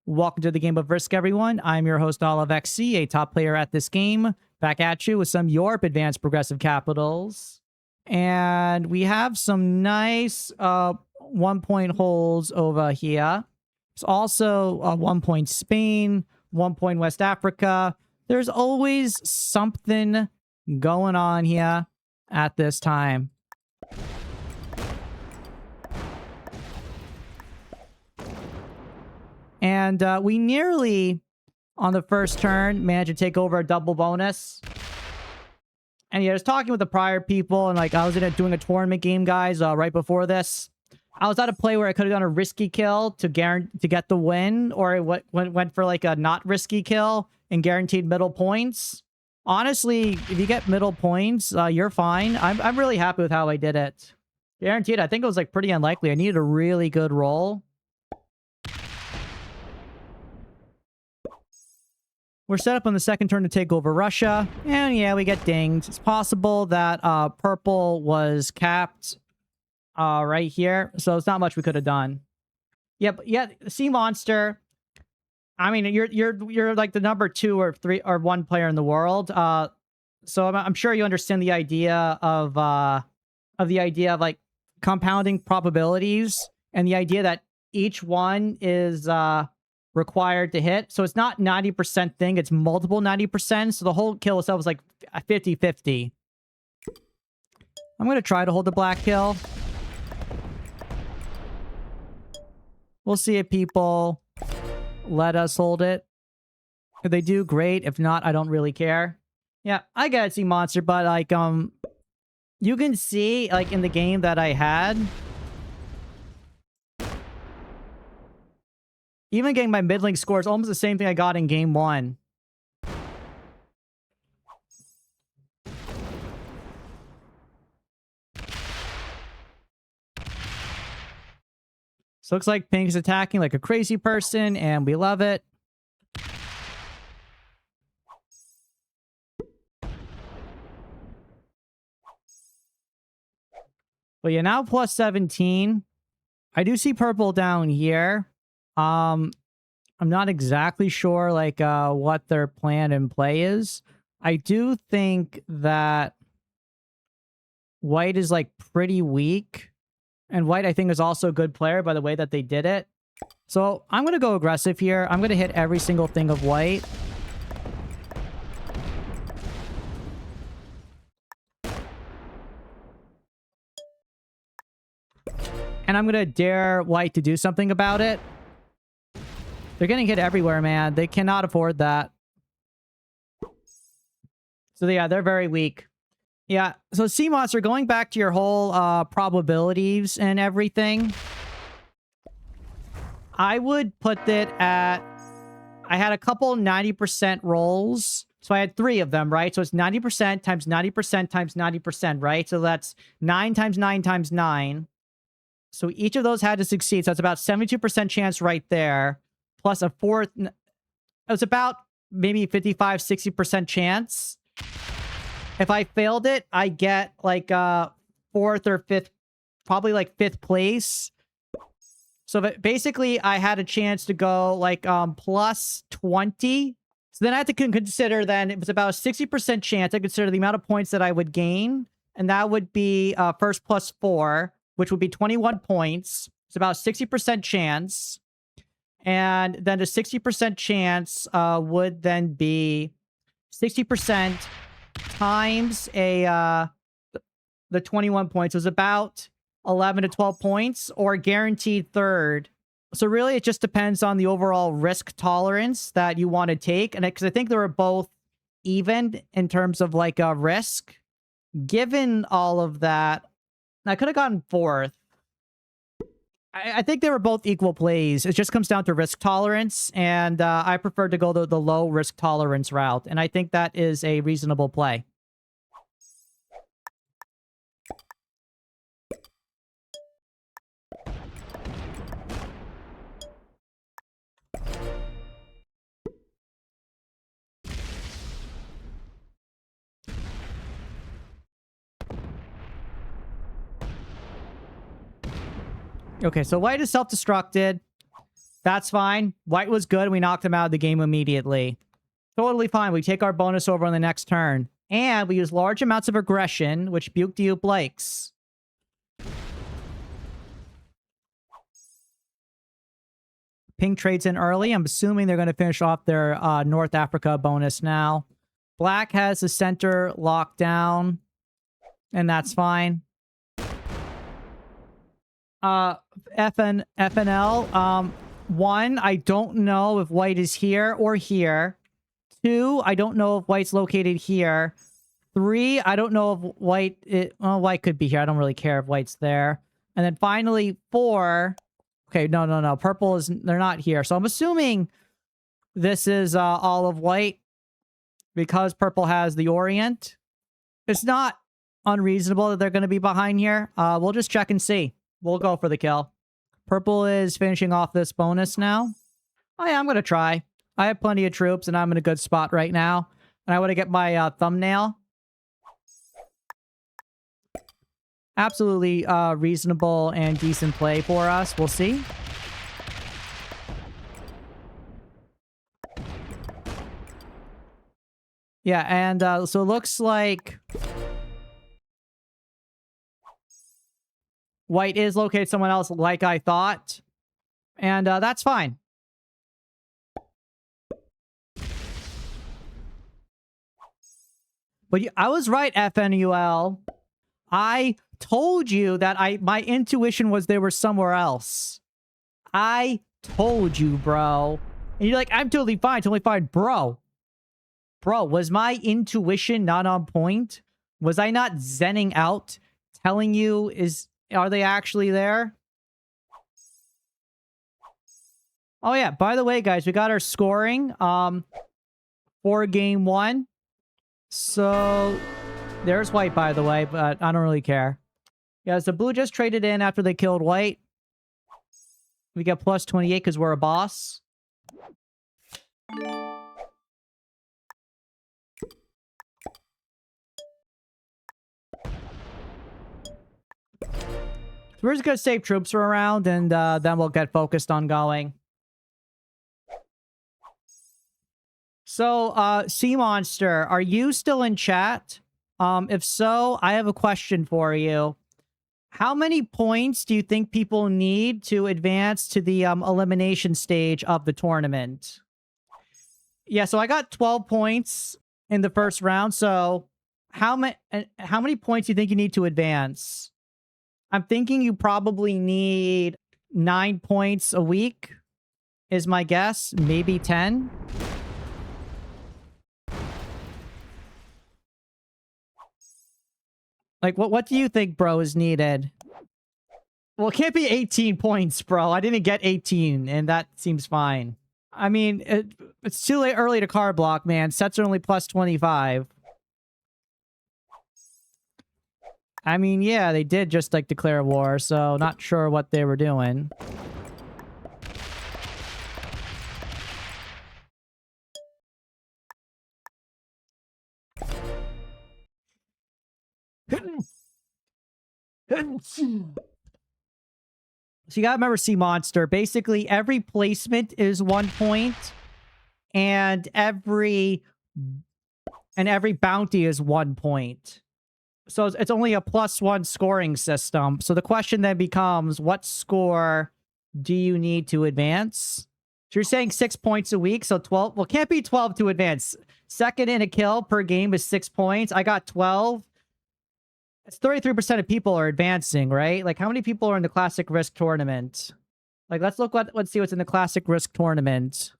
Welcome to the game of Risk, everyone. I'm your host, OliveXC, a top player at this game. Back at you with some Europe Advanced Progressive Capitals. And we have some nice 1-point holes over here. There's also 1 point Spain, 1 point West Africa. There's always something going on here at this time. And we nearly, on the first turn, managed to take over a double bonus. And yeah, I was talking with the prior people, and like I was doing a tournament game, guys, right before this. I was at a play where I could have done a risky kill to get the win, or it went for like a not risky kill and guaranteed middle points. Honestly, if you get middle points, you're fine. I'm really happy with how I did it. Guaranteed, I think it was like pretty unlikely. I needed a really good roll. We're set up on the second turn to take over Russia. And yeah, we get dinged. It's possible that purple was capped right here. So it's not much we could have done. Yep, yeah, Sea Monster. I mean, you're like the number 2 or 3 or 1 player in the world. So I'm sure you understand the idea of like compounding probabilities and the idea that each one is required to hit. So it's not 90% thing, it's multiple 90%. So the whole kill itself is like a 50-50. I'm going to try to hold the black kill. We'll see if people let us hold it. If they do, great. If not, I don't really care. Yeah, I gotta see Monster, but like, you can see, like, in the game that I had, even getting my middling score is almost the same thing I got in game 1. So looks like Pink's attacking like a crazy person, and we love it. But yeah, now plus 17. I do see purple down here. I'm not exactly sure like what their plan and play is. I do think that white is like pretty weak. And white, I think, is also a good player by the way that they did it. So I'm going to go aggressive here. I'm going to hit every single thing of white. And I'm going to dare white to do something about it. They're getting hit everywhere, man. They cannot afford that. So yeah, they're very weak. Yeah, so Sea Monster, going back to your whole probabilities and everything, I would put it at... I had a couple 90% rolls. So I had 3 of them, right? So it's 90% times 90% times 90%, right? So that's 9 times 9 times 9. So each of those had to succeed. So that's about 72% chance right there. Plus a fourth... It was about maybe 55, 60% chance. If I failed it, I get like 4th or 5th, probably like 5th place. So basically, I had a chance to go like plus 20. So then I had to consider then it was about a 60% chance. I consider the amount of points that I would gain. And that would be first plus 4, which would be 21 points. It's about 60% chance. And then a 60% chance would then be 60% times the 21 points. It was about 11 to 12 points or guaranteed third. So really, it just depends on the overall risk tolerance that you want to take. And because I think they were both even in terms of like a risk. Given all of that, I could have gotten 4th. I think they were both equal plays. It just comes down to risk tolerance, and I prefer to go the low risk tolerance route, and I think that is a reasonable play. Okay, so white is self-destructed. That's fine. White was good. We knocked him out of the game immediately. Totally fine. We take our bonus over on the next turn. And we use large amounts of aggression, which Buke Dupe likes. Pink trades in early. I'm assuming they're going to finish off their North Africa bonus now. Black has the center locked down. And that's fine. FNL. One, I don't know if white is here or here. Two, I don't know if white's located here. Three, I don't know if white... white could be here. I don't really care if white's there. And then finally, four... Okay, no. Purple is... They're not here. So I'm assuming this is all of white because purple has the Orient. It's not unreasonable that they're going to be behind here. We'll just check and see. We'll go for the kill. Purple is finishing off this bonus now. Oh yeah, I'm going to try. I have plenty of troops and I'm in a good spot right now. And I want to get my thumbnail. Absolutely reasonable and decent play for us. We'll see. Yeah, and so it looks like white is located somewhere else like I thought. And that's fine. But I was right, FNUL. I told you that my intuition was they were somewhere else. I told you, bro. And you're like, I'm totally fine, bro. Bro, was my intuition not on point? Was I not zenning out, telling you, are they actually there? Oh yeah, by the way, guys, we got our scoring for game one. So there's white, by the way, but I don't really care. Yeah, so blue just traded in after they killed white. We get plus 28 because we're a boss. We're just going to save troops for a round, and then we'll get focused on going. So, Sea Monster, are you still in chat? If so, I have a question for you. How many points do you think people need to advance to the elimination stage of the tournament? Yeah, so I got 12 points in the first round. So, how many points do you think you need to advance? I'm thinking you probably need 9 points a week, is my guess. Maybe 10. Like, what do you think, bro, is needed? Well, it can't be 18 points, bro. I didn't get 18, and that seems fine. I mean, it's too early to card block, man. Sets are only plus 25. I mean, yeah, they did just, like, declare war, so not sure what they were doing. So you gotta remember Sea Monster. Basically, every placement is 1 point, and every bounty is 1 point. So it's only a +1 scoring system. So the question then becomes, what score do you need to advance? So you're saying 6 points a week, so 12. Well, can't be 12 to advance. Second in a kill per game is 6 points. I got 12. It's 33% of people are advancing, right? Like, how many people are in the Classic Risk Tournament? Like, let's see what's in the Classic Risk Tournament.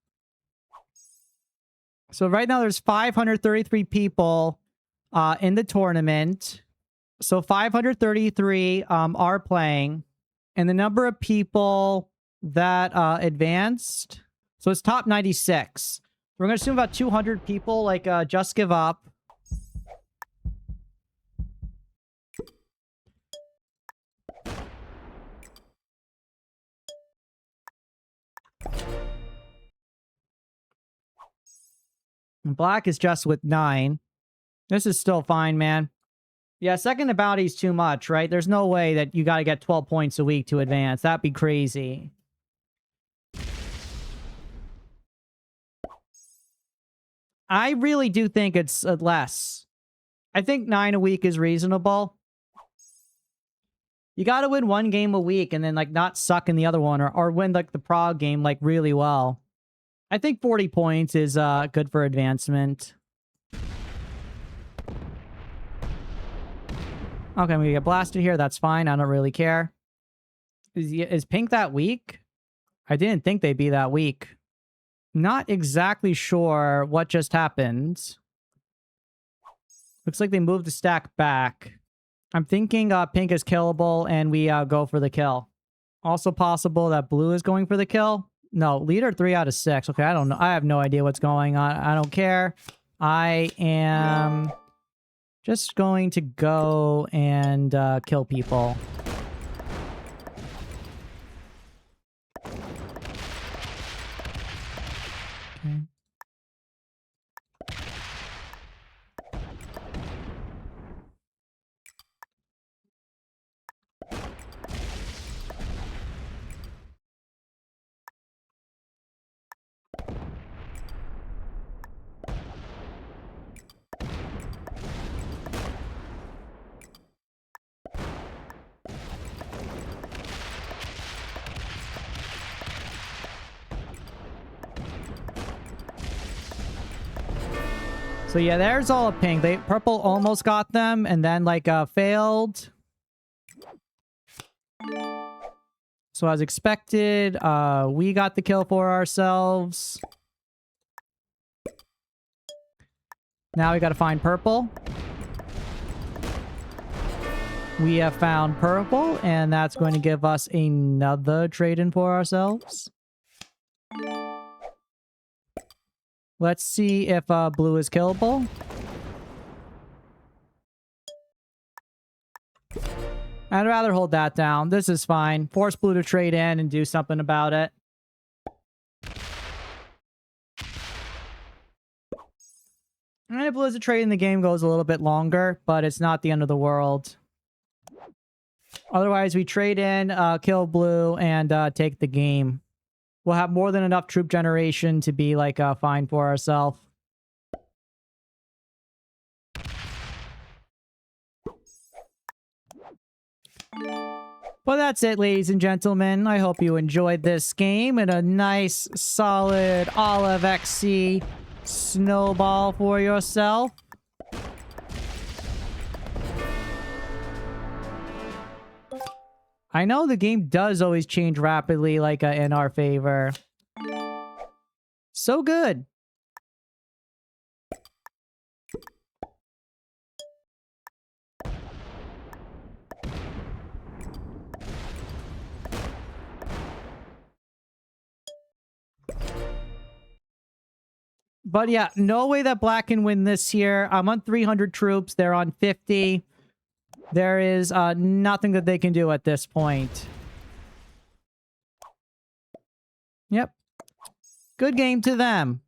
So right now there's 533 people in the tournament. So 533 are playing. And the number of people that advanced, so it's top 96. We're going to assume about 200 people, like, just give up. Black is just with 9. This is still fine, man. Yeah, second to bounty is too much, right? There's no way that you got to get 12 points a week to advance. That'd be crazy. I really do think it's less. I think 9 a week is reasonable. You gotta win one game a week and then, like, not suck in the other one, or win, like, the Prague game, like, really well. I think 40 points is good for advancement. Okay, I'm gonna get blasted here. That's fine. I don't really care. Is Pink that weak? I didn't think they'd be that weak. Not exactly sure what just happened. Looks like they moved the stack back. I'm thinking Pink is killable and we go for the kill. Also possible that Blue is going for the kill. No, leader 3 out of 6. Okay, I don't know. I have no idea what's going on. I don't care. I am just going to go and kill people. Okay. So yeah, there's all of Pink. Purple almost got them and then like failed. So as expected, we got the kill for ourselves. Now we gotta find Purple. We have found Purple, and that's going to give us another trade-in for ourselves. Let's see if Blue is killable. I'd rather hold that down. This is fine. Force Blue to trade in and do something about it. And if Blue's a trade in the game goes a little bit longer, but it's not the end of the world. Otherwise, we trade in, kill Blue, and take the game. We'll have more than enough troop generation to be, like, fine for ourselves. Well, that's it, ladies and gentlemen. I hope you enjoyed this game and a nice, solid OliveXC snowball for yourself. I know the game does always change rapidly, like, in our favor. So good. But yeah, no way that Black can win this here. I'm on 300 troops. They're on 50. There is nothing that they can do at this point. Yep. Good game to them.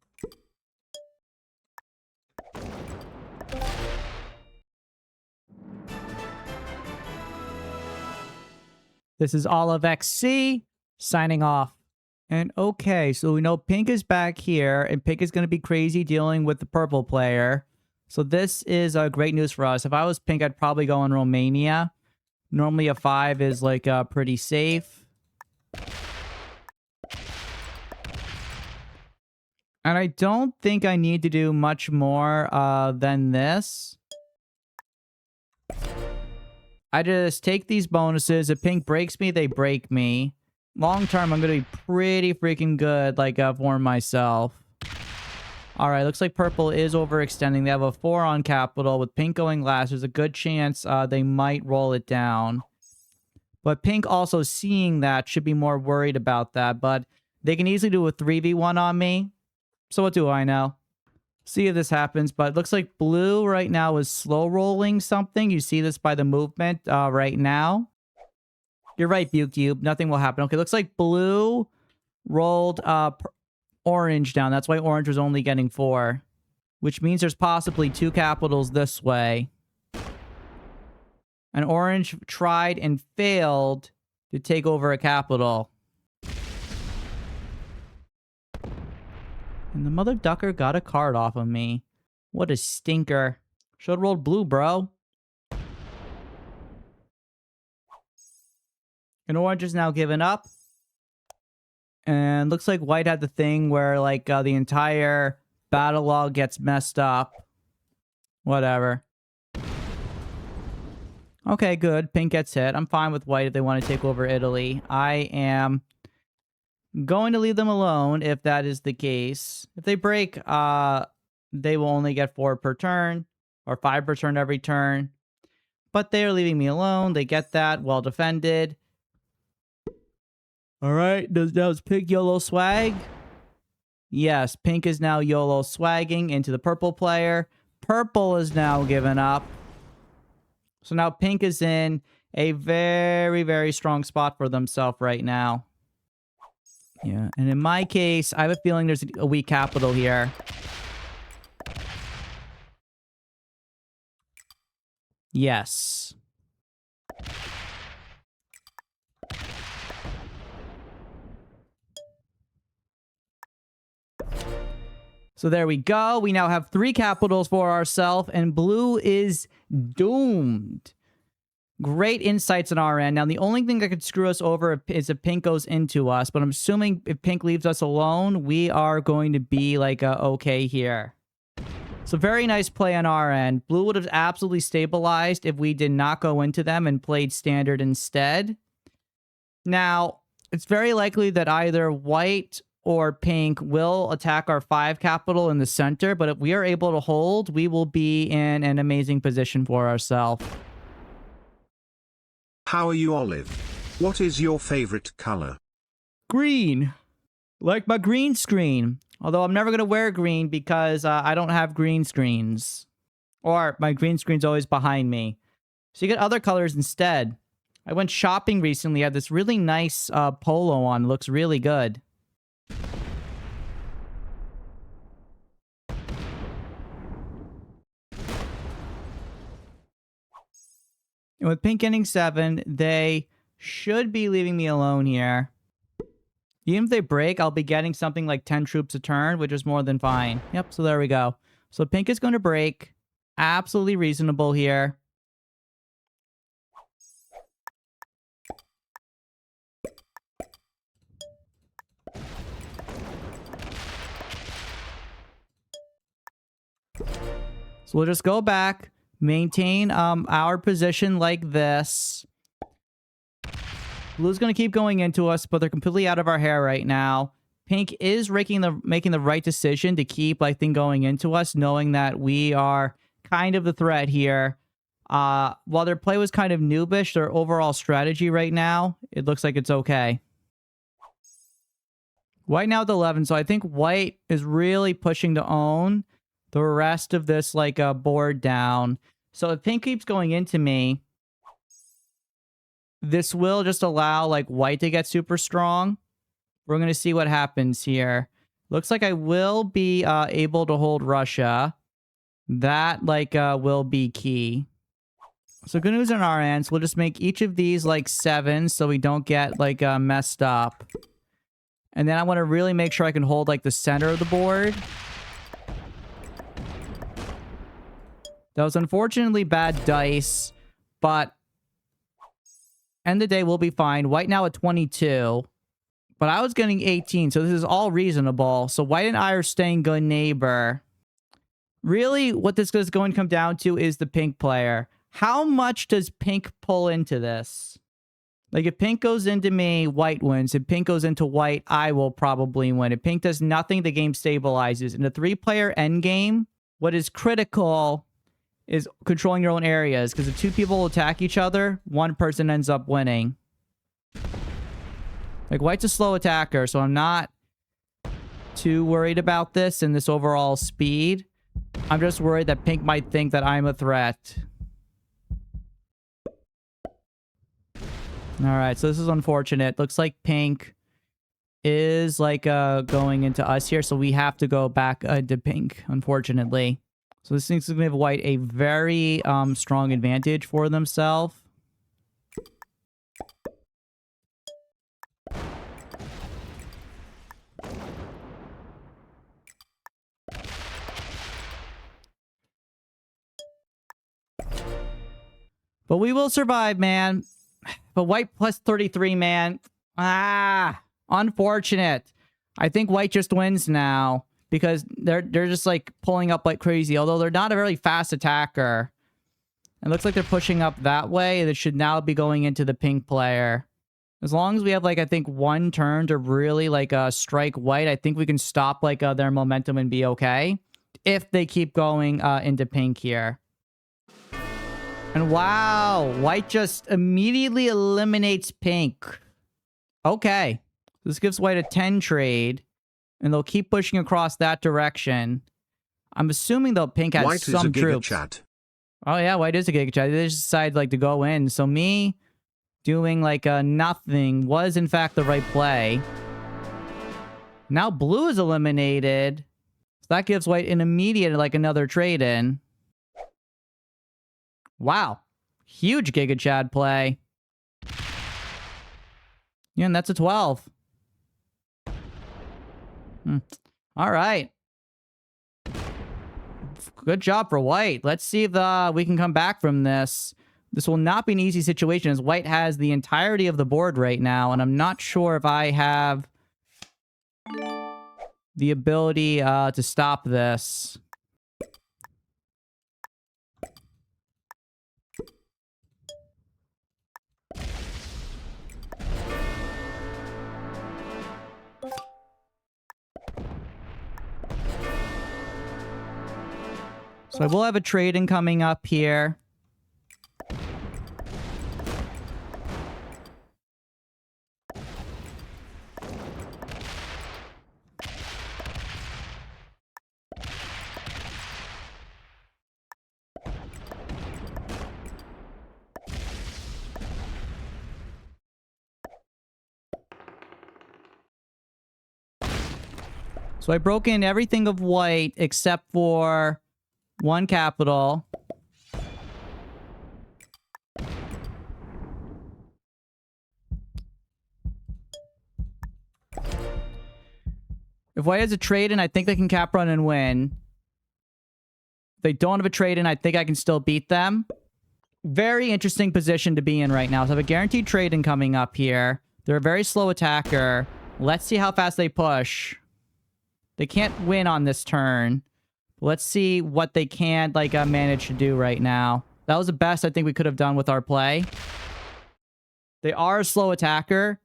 This is OliveXC signing off. And okay, so we know Pink is back here, and Pink is going to be crazy dealing with the purple player. So this is great news for us. If I was Pink, I'd probably go in Romania. Normally a 5 is like pretty safe. And I don't think I need to do much more than this. I just take these bonuses. If Pink breaks me, they break me. Long term, I'm going to be pretty freaking good, like, for myself. Alright, looks like Purple is overextending. They have a 4 on Capital. With Pink going last, there's a good chance they might roll it down. But Pink also seeing that should be more worried about that. But they can easily do a 3v1 on me. So what do I know? See if this happens. But it looks like Blue right now is slow rolling something. You see this by the movement right now. You're right, BukeCube. Nothing will happen. Okay, looks like Blue rolled Orange down. That's why Orange was only getting 4. Which means there's possibly 2 capitals this way. And Orange tried and failed to take over a capital. And the mother ducker got a card off of me. What a stinker. Should've rolled blue, bro. And orange is now given up. And looks like white had the thing where, like, the entire battle log gets messed up. Whatever. Okay, good. Pink gets hit. I'm fine with white if they want to take over Italy. I am going to leave them alone if that is the case. If they break, they will only get 4 per turn. Or 5 per turn every turn. But they are leaving me alone. They get that. Well defended. Alright, does pink YOLO swag? Yes, pink is now YOLO swagging into the purple player. Purple is now given up. So now pink is in a very, very strong spot for themselves right now. Yeah, and in my case, I have a feeling there's a weak capital here. Yes. So there we go. We now have 3 capitals for ourselves, and blue is doomed. Great insights on our end. Now, the only thing that could screw us over is if pink goes into us, but I'm assuming if pink leaves us alone, we are going to be, like, okay here. So very nice play on our end. Blue would have absolutely stabilized if we did not go into them and played standard instead. Now, it's very likely that either white or pink will attack our 5 capital in the center, but if we are able to hold, we will be in an amazing position for ourselves. How are you, Olive? What is your favorite color? Green. Like my green screen. Although I'm never going to wear green because I don't have green screens. Or my green screen's always behind me. So you get other colors instead. I went shopping recently. I had this really nice polo on. It looks really good. And with pink getting 7, they should be leaving me alone here. Even if they break, I'll be getting something like 10 troops a turn, which is more than fine. Yep, so there we go. So pink is going to break. Absolutely reasonable here. So we'll just go back, maintain our position like this. Blue's going to keep going into us, but they're completely out of our hair right now. Pink is making the right decision to keep, I think, going into us, knowing that we are kind of the threat here. While their play was kind of noobish, their overall strategy right now, it looks like it's okay. White now at 11, so I think white is really pushing to own the rest of this, like, board down. So if pink keeps going into me, this will just allow, like, white to get super strong. We're going to see what happens here. Looks like I will be able to hold Russia. That, like, will be key. So good news on our end. So we'll just make each of these, like, 7 so we don't get, like, messed up. And then I want to really make sure I can hold, like, the center of the board. That was unfortunately bad dice, but end of the day, we'll be fine. White now at 22, but I was getting 18, so this is all reasonable. So white and I are staying good neighbor. Really, what this is going to come down to is the pink player. How much does pink pull into this? Like, if pink goes into me, white wins. If pink goes into white, I will probably win. If pink does nothing, the game stabilizes. In a 3-player endgame, what is critical is controlling your own areas, because if 2 people attack each other, 1 person ends up winning. Like, white's a slow attacker, so I'm not too worried about this and this overall speed. I'm just worried that pink might think that I'm a threat. Alright, so this is unfortunate. Looks like pink is, like, going into us here, so we have to go back to pink, unfortunately. So this thing's going to give white a very strong advantage for themselves. But we will survive, man. But white plus 33, man. Ah, unfortunate. I think white just wins now because they're just like pulling up like crazy. Although they're not a very fast attacker. It looks like they're pushing up that way. It should now be going into the pink player. As long as we have like, I think 1 turn to really like strike white, I think we can stop like their momentum and be okay. If they keep going into pink here. And wow, white just immediately eliminates pink. Okay. This gives white a 10 trade. And they'll keep pushing across that direction. I'm assuming though pink has White some is a troops. Giga-Chad. Oh yeah, white is a Giga Chad. They just decided like to go in. So me doing like nothing was in fact the right play. Now blue is eliminated. So that gives white an immediate like another trade in. Wow. Huge Giga Chad play. Yeah, and that's a 12. All right. Good job for white. Let's see if we can come back from this. This will not be an easy situation as white has the entirety of the board right now, and I'm not sure if I have the ability to stop this. So I will have a trade-in coming up here. So I broke in everything of white except for 1 capital. If white has a trade-in, I think they can cap run and win. If they don't have a trade-in, I think I can still beat them. Very interesting position to be in right now. So I have a guaranteed trade-in coming up here. They're a very slow attacker. Let's see how fast they push. They can't win on this turn. Let's see what they can like manage to do right now. That was the best I think we could have done with our play. They are a slow attacker.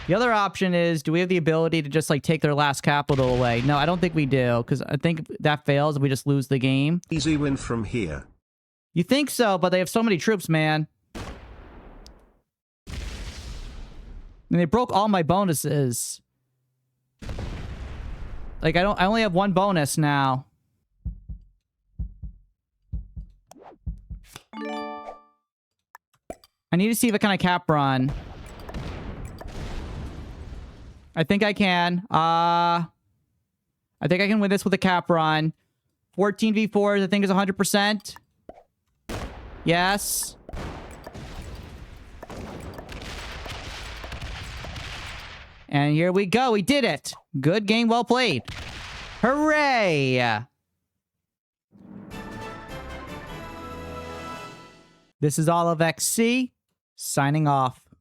The other option is, do we have the ability to just like take their last capital away? No, I don't think we do, because I think that fails and we just lose the game. Easy win from here. You think so, but they have so many troops, man. And they broke all my bonuses. Like, I only have 1 bonus now. I need to see if I can cap run. I think I can. I think I can win this with a cap run. 14v4, I think is 100%. Yes. And here we go. We did it. Good game, well played. Hooray! This is OliveXC, signing off.